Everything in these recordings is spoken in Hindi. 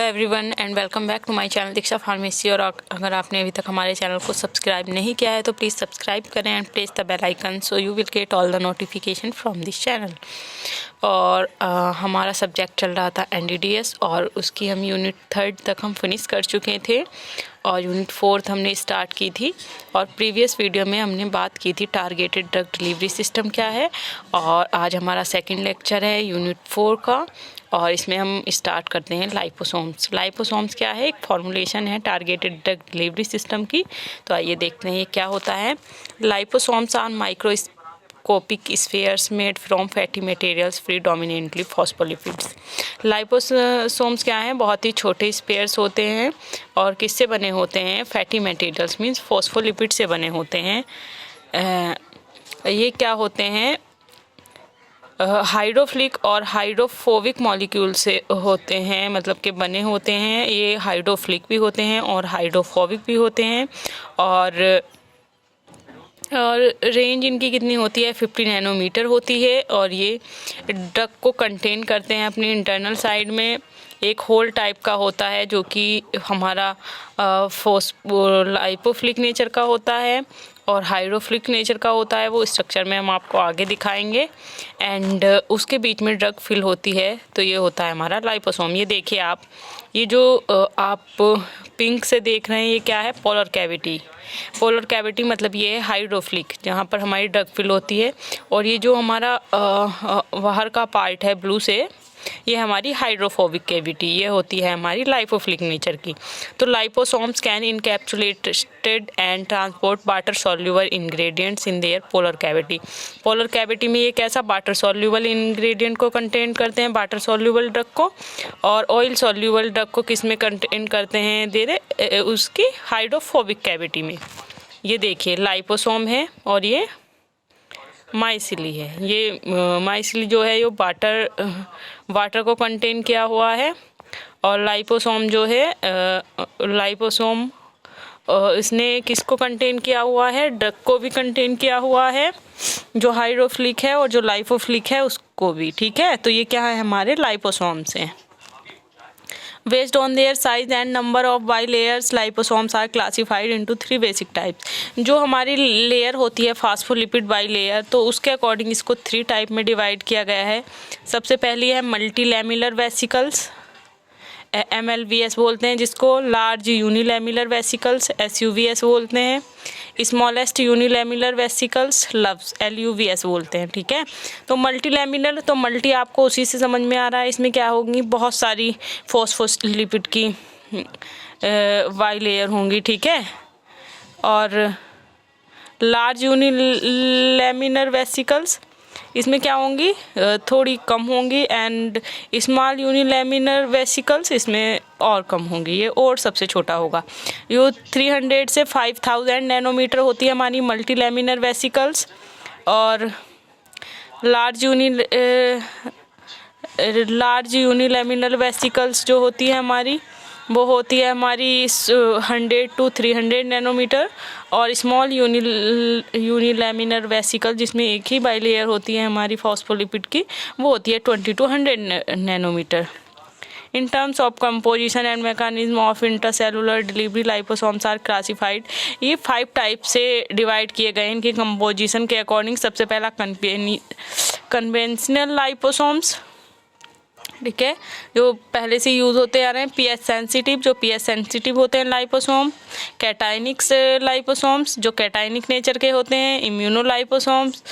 Hello everyone and welcome back to my channel Diksha pharmacy. और अगर आपने अभी तक हमारे चैनल को सब्सक्राइब नहीं किया है तो प्लीज़ सब्सक्राइब करें and press the bell icon so you will get all the notification from this channel. और हमारा सब्जेक्ट चल रहा था NDDS और उसकी हम यूनिट 3 तक हम फिनिश कर चुके थे और यूनिट 4 हमने स्टार्ट की थी। और प्रीवियस वीडियो में हमने बात की थी टारगेटेड ड्रग डिलीवरी सिस्टम क्या है। और आज हमारा सेकंड लेक्चर है यूनिट 4 का और इसमें हम स्टार्ट करते हैं लाइपोसोम्स। लाइपोसोम्स क्या है? एक फॉर्मुलेशन है टारगेटेड ड्रग डिलीवरी सिस्टम की। तो आइए देखते हैं ये क्या होता है। Liposomes are microscopic spheres made from fatty materials predominantly phospholipids. Liposomes क्या हैं? बहुत ही छोटे स्फीयर्स होते हैं और किससे बने होते हैं? फैटी मटेरियल्स मीन्स फॉस्फोलिपिड से बने होते हैं। ये क्या होते हैं? हाइड्रोफिलिक और हाइड्रोफोबिक मॉलिक्यूल से होते हैं, मतलब कि बने होते हैं। ये हाइड्रोफिलिक भी होते हैं और हाइड्रोफोबिक भी होते हैं। और रेंज इनकी कितनी होती है? 50 नैनोमीटर होती है। और ये ड्रग को कंटेन करते हैं अपनी इंटरनल साइड में। एक होल टाइप का होता है जो कि हमारा लाइपोफिलिक नेचर का होता है और हाइड्रोफिलिक नेचर का होता है। वो स्ट्रक्चर में हम आपको आगे दिखाएंगे। एंड उसके बीच में ड्रग फिल होती है, तो ये होता है हमारा लाइपोसोम। ये देखिए आप, ये जो आप पिंक से देख रहे हैं ये क्या है? Polar cavity. पोलर कैविटी मतलब ये है हाइड्रोफिलिक, जहाँ पर हमारी ड्रग फिल होती है। और ये जो हमारा बाहर का पार्ट है ब्लू से, ये हमारी हाइड्रोफोबिक कैविटी, ये होती है हमारी लाइपोफिलिक नेचर की। तो liposomes can encapsulated and transport water soluble ingredients in their polar cavity. Polar cavity में ये कैसा वाटर सॉल्युबल इंग्रेडिएंट को कंटेन करते हैं, वाटर सॉल्युबल ड्रग को। और ऑयल सॉल्युबल ड्रग को किस में कंटेन करते हैं? दे उसकी हाइड्रोफोबिक कैविटी में। ये देखिए लाइपोसोम है और ये माइसिली है। ये माइसिली जो है ये वाटर को कंटेन किया हुआ है। और लाइपोसोम जो है लाइपोसोम इसने किसको कंटेन किया हुआ है? ड्रग को भी कंटेन किया हुआ है, जो हाइड्रोफिलिक है, और जो लाइपोफिलिक है उसको भी। ठीक है, तो ये क्या है? हमारे लाइपोसोम्स हैं। Based on their size and number of bilayers, liposomes are classified into 3 basic types. जो हमारी लेयर होती है फास्फोलिपिड बाइलेयर, तो उसके अकॉर्डिंग इसको 3 टाइप में डिवाइड किया गया है। सबसे पहली है मल्टी लैमिलर वेसिकल्स, MLVS बोलते हैं जिसको। लार्ज यूनिलैमिलर वेसिकल्स SUVS बोलते हैं। स्मॉलेस्ट यूनिलैमिलर वेसिकल्स LUVS बोलते हैं। ठीक है, तो मल्टी लैमिलर, तो मल्टी आपको उसी से समझ में आ रहा है। इसमें क्या होंगी? बहुत सारी फॉस्फोलिपिड की बाइलेयर होंगी। ठीक है, और लार्ज यूनिलैमिलर वेसिकल्स इसमें क्या होंगी? थोड़ी कम होंगी। एंड स्मॉल यूनिलैमिनर वेसिकल्स इसमें और कम होंगी, ये और सबसे छोटा होगा। ये 300 से 5000 नैनोमीटर होती है हमारी मल्टी लैमिनर वेसिकल्स। और लार्ज यूनिलैमिनर वेसिकल्स जो होती है हमारी, वो होती है हमारी 100 to 300 नैनोमीटर। और स्मॉल यूनिलैमिनर वेसिकल जिसमें एक ही बाइलेयर होती है हमारी फॉस्फोलिपिड की, वो होती है 20 to 100 nanometer. In terms of composition and mechanism of intercellular delivery, liposomes are classified. ये 5 टाइप से डिवाइड किए गए इनके कंपोजिशन के अकॉर्डिंग। सबसे पहला कन्वेंशनल लाइपोसोम्स, ठीक है, जो पहले से यूज़ होते आ रहे हैं। pH सेंसिटिव, जो pH सेंसिटिव होते हैं लाइपोसोम। कैटाइनिक्स लाइपोसोम्स, जो कैटाइनिक नेचर के होते हैं। इम्यूनो लाइपोसोम्स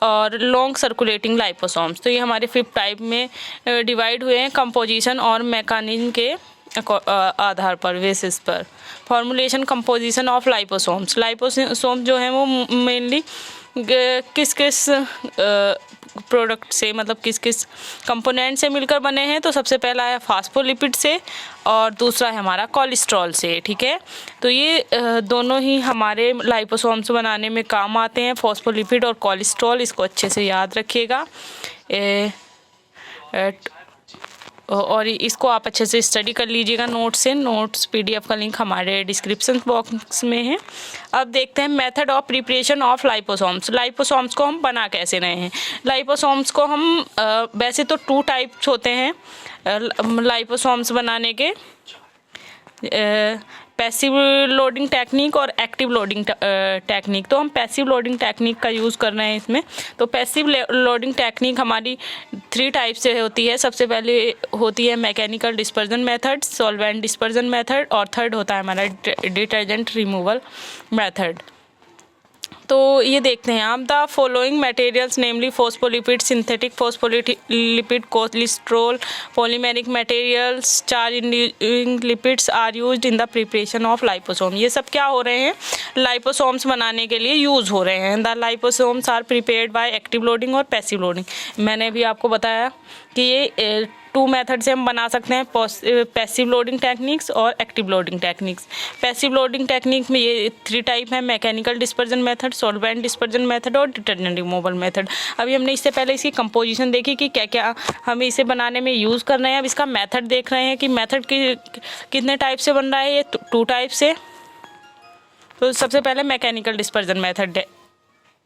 और लॉन्ग सर्कुलेटिंग लाइपोसोम्स। तो ये हमारे 5 टाइप में डिवाइड हुए हैं कंपोजिशन और मैकेनिज्म के आधार पर, बेसिस पर। Formulation composition of liposomes. Liposome जो है वो मेनली किस किस प्रोडक्ट से, मतलब किस किस कंपोनेंट से मिलकर बने हैं? तो सबसे पहला है फास्फोलिपिड से और दूसरा है हमारा कोलेस्ट्रॉल से। ठीक है, तो ये दोनों ही हमारे लाइपोसोम्स बनाने में काम आते हैं, फास्फोलिपिड और कोलेस्ट्रॉल। इसको अच्छे से याद रखिएगा। और इसको आप अच्छे से स्टडी कर लीजिएगा नोट्स से। नोट्स PDF का लिंक हमारे डिस्क्रिप्शन बॉक्स में है। अब देखते हैं method of preparation of liposomes. Liposomes को हम बना कैसे रहे हैं। लाइपोसोम्स को हम वैसे तो 2 टाइप्स होते हैं लाइपोसोम्स बनाने के, पैसिव लोडिंग टेक्निक और एक्टिव लोडिंग टेक्निक। तो हम पैसिव लोडिंग टेक्निक का यूज़ कर रहे हैं इसमें। तो पैसिव लोडिंग टेक्निक हमारी 3 टाइप से होती है। सबसे पहले होती है mechanical dispersion method, solvent dispersion method, और थर्ड होता है हमारा डिटर्जेंट रिमूवल मेथड। तो ये देखते हैं आप। The following materials namely phospholipid, synthetic phospholipid, cholesterol, polymeric materials, charge inducing lipids are used in the preparation of liposome. ये सब क्या हो रहे हैं, लाइपोसोम्स बनाने के लिए यूज़ हो रहे हैं। The liposomes are prepared by active loading और पैसिव लोडिंग। मैंने भी आपको बताया कि ये 2 मेथड से हम बना सकते हैं, पैसिव लोडिंग टेक्निक्स और active loading techniques. Passive loading technique में ये 3 टाइप है, mechanical dispersion method, solvent dispersion method और डिटर्जेंट रिमूवल मेथड। अभी हमने इससे पहले इसकी कंपोजिशन देखी कि क्या क्या हम इसे बनाने में यूज़ कर रहे हैं। अब इसका मेथड देख रहे हैं कि मेथड कितने टाइप से बन रहा है। ये 2 टाइप से। तो सबसे पहले मैकेनिकल डिस्पर्जन मेथड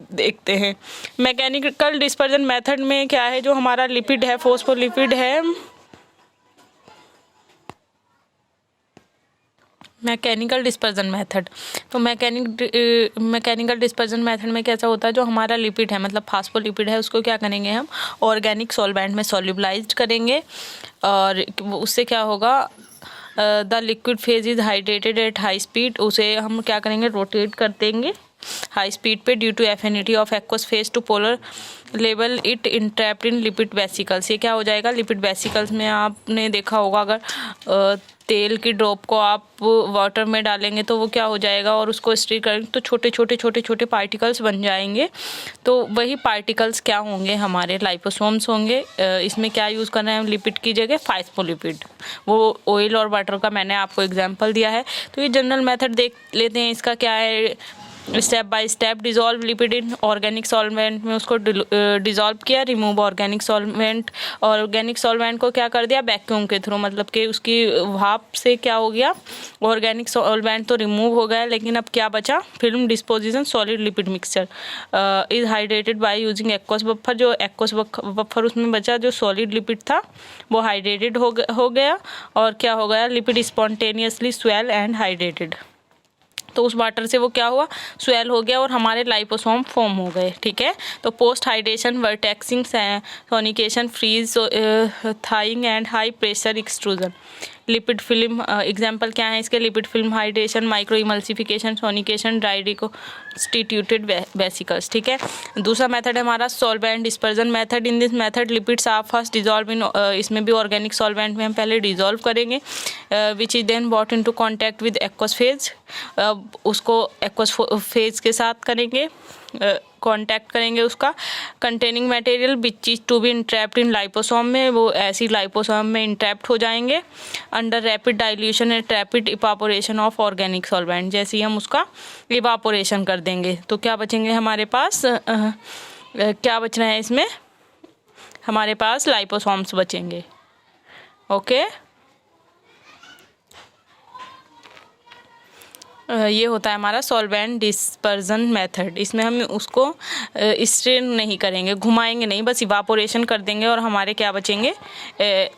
देखते हैं। मैकेनिकल डिस्पर्जन मेथड में क्या है, जो हमारा लिपिड है, फॉस्फोलिपिड है, मैकेनिकल डिस्पर्जन मेथड। तो मैकेनिकल डिस्पर्जन मेथड में कैसा होता है, जो हमारा लिपिड है मतलब फास्फोलिपिड है, उसको क्या करेंगे हम ऑर्गेनिक सॉल्वेंट में सॉल्युबलाइज्ड करेंगे। और उससे क्या होगा, the liquid phase is hydrated at high speed. उसे हम क्या करेंगे, रोटेट कर देंगे हाई स्पीड पे due to affinity of aqueous phase to polar level it entrapped in lipid vesicles. ये क्या हो जाएगा, लिपिड वेसिकल्स में आपने देखा होगा अगर तेल की ड्रॉप को आप वाटर में डालेंगे तो वो क्या हो जाएगा, और उसको स्टिर करेंगे तो छोटे छोटे पार्टिकल्स बन जाएंगे। तो वही पार्टिकल्स क्या होंगे, हमारे लाइपोसोम्स होंगे। इसमें क्या यूज़ कर रहे हैं हम लिपिड की जगह, फास्फोलिपिड। वो ऑयल और वाटर का मैंने आपको एग्जाम्पल दिया है। तो ये जनरल मेथड देख लेते हैं, इसका क्या है। Step by step dissolve lipid in organic solvent में उसको डिज़ोल्व किया, remove organic solvent. Organic solvent को क्या कर दिया, वैक्यूम के थ्रू, मतलब कि उसकी भाप से क्या हो गया, ऑर्गेनिक सॉल्वेंट तो रिमूव हो गया, लेकिन अब क्या बचा, film disposition solid lipid mixture is hydrated by using aqueous buffer. जो एक्वस बफर उसमें बचा, जो सॉलिड लिपिड था वो हाइड्रेटेड हो गया, और क्या हो गया, lipid spontaneously swell and hydrated. तो उस वाटर से वो क्या हुआ, स्वेल हो गया और हमारे लाइपोसोम फॉर्म हो गए। ठीक है। तो post hydration vortexing sonication freeze thawing and high pressure extrusion. Lipid film example क्या है इसके, lipid film hydration, micro emulsification, sonication, dry reconstituted vesicles. ठीक है। दूसरा मेथड है हमारा solvent dispersion method. In this method lipids are first dissolve in, इसमें भी ऑर्गेनिक सॉल्वेंट में हम पहले डिजॉल्व करेंगे, which is then bought into contact with aqueous phase. उसको एक्वस फेज के साथ करेंगे, कांटेक्ट करेंगे उसका। Containing material which is to be entrapped in liposome में, वो ऐसी लाइपोसोम में इंट्रैप्ट हो जाएंगे under rapid dilution and rapid evaporation of organic solvent. जैसे ही हम उसका इवापोरेशन कर देंगे तो क्या बचेंगे हमारे पास, क्या बच रहे हैं इसमें, हमारे पास लाइपोसोम्स बचेंगे। ओके। ये होता है हमारा सॉल्वेंट डिस्पर्जन मेथड। इसमें हम उसको स्ट्रेन नहीं करेंगे, घुमाएंगे नहीं, बस इवापोरेशन कर देंगे और हमारे क्या बचेंगे,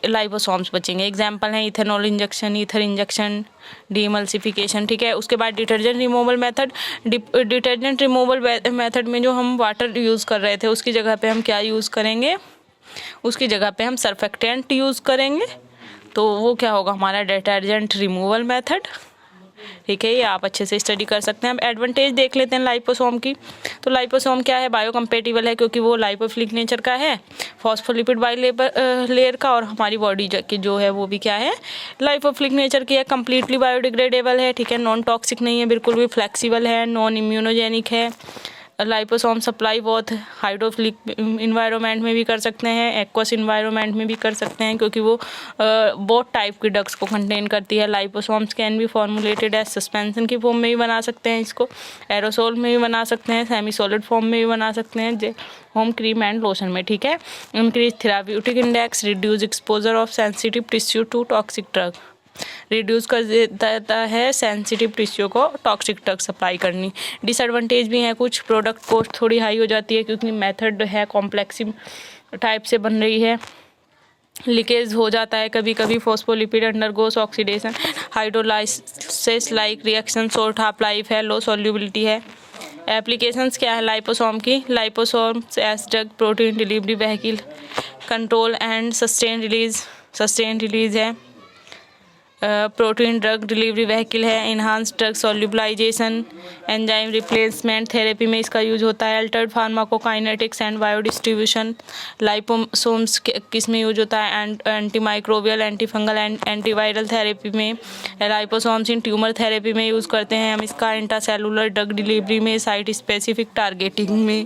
लाइपोसोम्स बचेंगे। एग्जांपल है इथेनॉल इंजेक्शन, ईथर इंजेक्शन, डीएमल्सिफिकेशन। ठीक है। उसके बाद detergent removal method. Detergent removal method में जो हम वाटर यूज़ कर रहे थे उसकी जगह पे हम क्या यूज़ करेंगे, उसकी जगह पे हम सर्फेक्टेंट यूज़ करेंगे। तो वो क्या होगा हमारा डिटर्जेंट रिमूवल मेथड। ठीक है। ये आप अच्छे से स्टडी कर सकते हैं। अब एडवांटेज देख लेते हैं लाइपोसोम की। तो लाइपोसोम क्या है, बायोकम्पेटिबल है क्योंकि वो लाइपोफिलिक नेचर का है, फॉस्फोलिपिड बाइलेयर का, और हमारी बॉडी की जो है वो भी क्या है, लाइपोफिलिक नेचर की है, कम्प्लीटली बायोडिग्रेडेबल है। ठीक है। नॉन टॉक्सिक नहीं है, बिल्कुल भी फ्लेक्सिबल है, नॉन इम्यूनोजेनिक है, लाइपोसोम सप्लाई बहुत हाइड्रोफिलिक इन्वायरमेंट में भी कर सकते हैं, एक्वस इन्वायरमेंट में भी कर सकते हैं, क्योंकि वो बहुत टाइप के ड्रग्स को कंटेन करती है। Liposomes can be formulated as suspension की फॉर्म में भी बना सकते हैं इसको, एरोसोल में भी बना सकते हैं, सेमी सॉलिड फॉर्म में भी बना सकते हैं, होम क्रीम एंड लोशन में। ठीक है। Increase therapeutic index, reduce exposure of sensitive tissue to toxic drug, reduce कर देता है सेंसिटिव टिश्यू को टॉक्सिक ड्रग सप्लाई करनी। डिसएडवांटेज भी हैं कुछ, प्रोडक्ट कॉस्ट थोड़ी हाई हो जाती है क्योंकि मेथड है कॉम्प्लेक्स टाइप से बन रही है, लीकेज हो जाता है कभी कभी, phospholipid undergoes oxidation hydrolysis like reaction, short half life है, लो सॉल्युबिलिटी है। एप्लीकेशंस क्या है लाइपोसोम की? Liposomes as drug protein delivery vehicle, control and sustain release है, प्रोटीन ड्रग डिलीवरी व्हीकल है, enhance drug solubilization, enzyme replacement therapy में इसका यूज होता है, altered pharmacokinetics and biodistribution. Liposomes किस में यूज होता है? Anti microbial, anti fungal and antiviral therapy में। लाइपोसोम्स इन ट्यूमर थेरेपी में यूज़ करते हैं हम इसका, इंट्रासेलुलर ड्रग डिलीवरी में, साइट स्पेसिफिक टारगेटिंग में,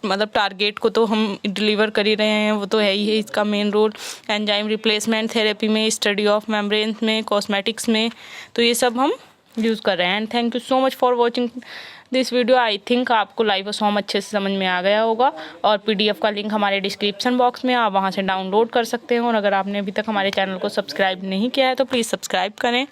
मतलब टारगेट को तो हम डिलीवर कर ही रहे हैं, वो तो है ही है इसका main role. Enzyme replacement therapy में, स्टडी ऑफ मेम्ब्रेन में, कॉस्मेटिक्स में, तो ये सब हम यूज़ कर रहे हैं। And thank you so much for watching this video. I think आपको लाइपोसोम अच्छे से समझ में आ गया होगा, और PDF का लिंक हमारे डिस्क्रिप्शन बॉक्स में, आप वहां से डाउनलोड कर सकते हैं। और अगर आपने अभी तक हमारे चैनल को सब्सक्राइब नहीं किया है तो प्लीज़ सब्सक्राइब करें।